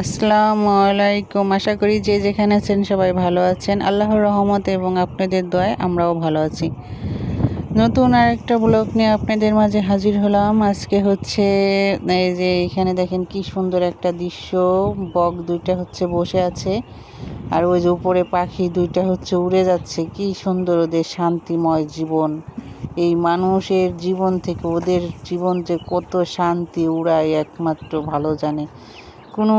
আসসালামু আলাইকুম। আশা করি যে যেখানে আছেন সবাই ভালো আছেন। আল্লাহর রহমতে এবং আপনাদের দোয়ায় আমরাও ভালো আছি। নতুন আরেকটা ব্লগ নিয়ে আপনাদের মাঝে হাজির হলাম। আজকে হচ্ছে এই যে এখানে দেখেন কি সুন্দর একটা দৃশ্য। বক দুইটা হচ্ছে বসে আছে, আর ওই যে উপরে পাখি দুইটা হচ্ছে উড়ে যাচ্ছে। কি সুন্দর ওদের শান্তিময় জীবন। এই মানুষের জীবন থেকে ওদের জীবন যে কত শান্তি উড়ায় একমাত্র ভালো জানে। কোনো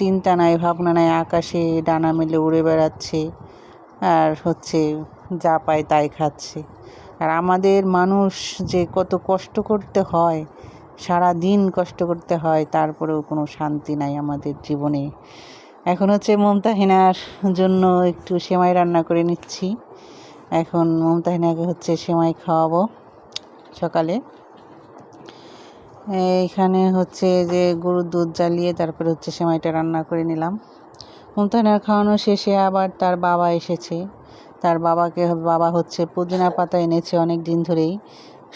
চিন্তা নাই, ভাবনা নাই, আকাশে ডানা মেলে উড়ে বেড়াচ্ছে আর হচ্ছে যা পায় তাই খাচ্ছে। আর আমাদের মানুষ যে কত কষ্ট করতে হয়, সারা দিন কষ্ট করতে হয়, তারপরেও কোনো শান্তি নাই আমাদের জীবনে। এখন হচ্ছে মুমতাহিনার জন্য একটু সেমাই রান্না করে নিচ্ছি। এখন মুমতাহিনাকে হচ্ছে সেমাই খাওয়াবো সকালে। এইখানে হচ্ছে যে গরুর দুধ জ্বালিয়ে তারপরে হচ্ছে সেমাইটা রান্না করে নিলাম। মুমতাহিনার খাওয়ানো শেষে আবার তার বাবা এসেছে। তার বাবা হচ্ছে পুদিনা পাতা এনেছে অনেক দিন ধরেই,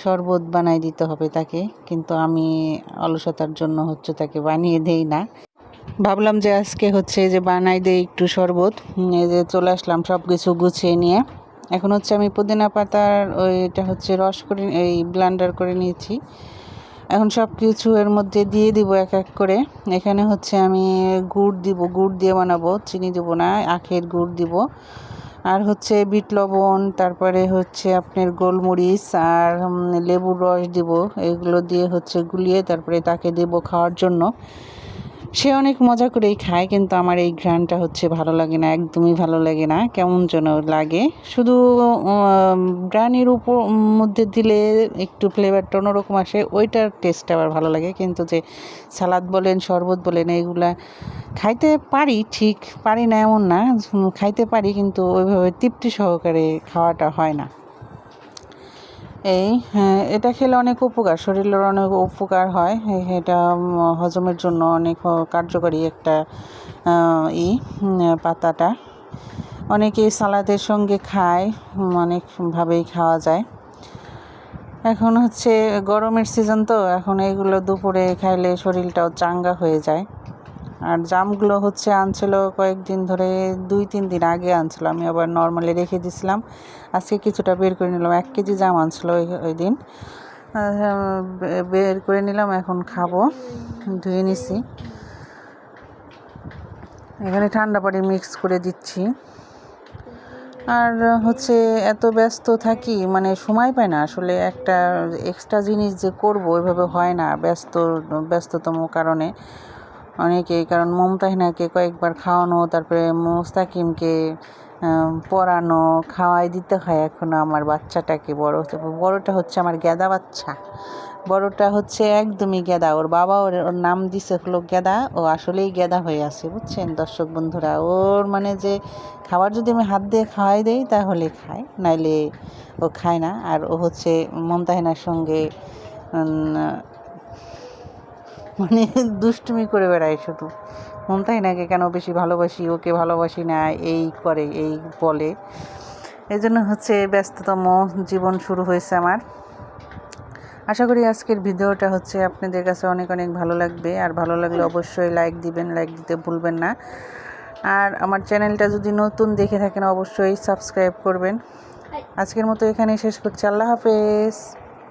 শরবত বানাই দিতে হবে তাকে, কিন্তু আমি অলসতার জন্য হচ্ছে তাকে বানিয়ে দেই না। ভাবলাম যে আজকে হচ্ছে যে বানাই দেই একটু শরবত। এই যে চলে আসলাম সব কিছু গুছিয়ে নিয়ে। এখন হচ্ছে আমি পুদিনা পাতার ওইটা হচ্ছে রস করে এই ব্লেন্ডার করে নিয়েছি। এখন সব কিছু এর মধ্যে দিয়ে দিব এক এক করে। এখানে হচ্ছে আমি গুড় দিব, গুড় দিয়ে বানাবো, চিনি দেবো না, আখের গুড় দিব। আর হচ্ছে বিট লবণ, তারপরে হচ্ছে আপনার গোলমরিচ আর লেবুর রস দিব। এগুলো দিয়ে হচ্ছে গুলিয়ে তারপরে তাকে দেব খাওয়ার জন্য। সে অনেক মজা করেই খায়, কিন্তু আমার এই ঘ্রাণটা হচ্ছে ভালো লাগে না, একদমই ভালো লাগে না, কেমন যেন লাগে। শুধু ব্রানির মধ্যে দিলে একটু ফ্লেভারটা অন্যরকম আসে, ওইটার টেস্টটা আবার ভালো লাগে। কিন্তু যে সালাদ বলেন, শরবত বলেন, এইগুলা খাইতে পারি, ঠিক পারি না এমন না, খাইতে পারি, কিন্তু ওইভাবে তৃপ্তি সহকারে খাওয়াটা হয় না। হ্যাঁ, এটা খেলে অনেক উপকার, শরীরের অনেক উপকার হয়। এটা হজমের জন্য অনেক কার্যকরী একটা পাতাটা। অনেকেই সালাদের সঙ্গে খায়, অনেকভাবেই খাওয়া যায়। এখন হচ্ছে গরমের সিজন তো, এখন এগুলো দুপুরে খাইলে শরীরটাও চাঙ্গা হয়ে যায়। আর জামগুলো হচ্ছে আনছিল কয়েকদিন ধরে, 2-3 দিন আগে আনছিল, আমি আবার নর্মালি রেখে দিয়েছিলাম। আজকে কিছুটা বের করে নিলাম, 1 কেজি জাম আনছিল ওই দিন, বের করে নিলাম, এখন খাবো। ধুয়ে নিছি, এখানে ঠান্ডা পানি মিক্স করে দিচ্ছি। আর হচ্ছে এত ব্যস্ত থাকি, সময় পাই না আসলে একটা এক্সট্রা জিনিস যে করব ওইভাবে হয় না, ব্যস্ততম কারণে। কারণ মুমতাহিনাকে কয়েকবার খাওয়ানো, তারপরে মুস্তাকিমকে পড়ানো, খাওয়াই দিতে হয় এখনও আমার বাচ্চাটাকে। বড়টা হচ্ছে আমার গেদা বাচ্চা, বড়টা হচ্ছে একদমই গেদা। ওর বাবা ওর নাম দিছে হলো গেদা, ও আসলেই গেদা হয়ে আছে, বুঝছেন দর্শক বন্ধুরা। ওর যে খাবার যদি আমি হাত দিয়ে খাওয়াই দেই তাহলে খায়, নাইলে ও খায় না। আর ও হচ্ছে মুমতাহিনার সঙ্গে দুষ্টুমি করে বেড়ায় শুধু। মুমতাহিনাকে কেন বেশি ভালোবাসি, ওকে ভালোবাসি না, এই করে, এই বলে। এই জন্য হচ্ছে ব্যস্ততম জীবন শুরু হয়েছে আমার। আশা করি আজকের ভিডিওটা হচ্ছে আপনাদের কাছে অনেক অনেক ভালো লাগবে। আর ভালো লাগলে অবশ্যই লাইক দিবেন, লাইক দিতে ভুলবেন না। আর আমার চ্যানেলটা যদি নতুন দেখে থাকেন অবশ্যই সাবস্ক্রাইব করবেন। আজকের মতো এখানেই শেষ করছি। আল্লাহ হাফেজ।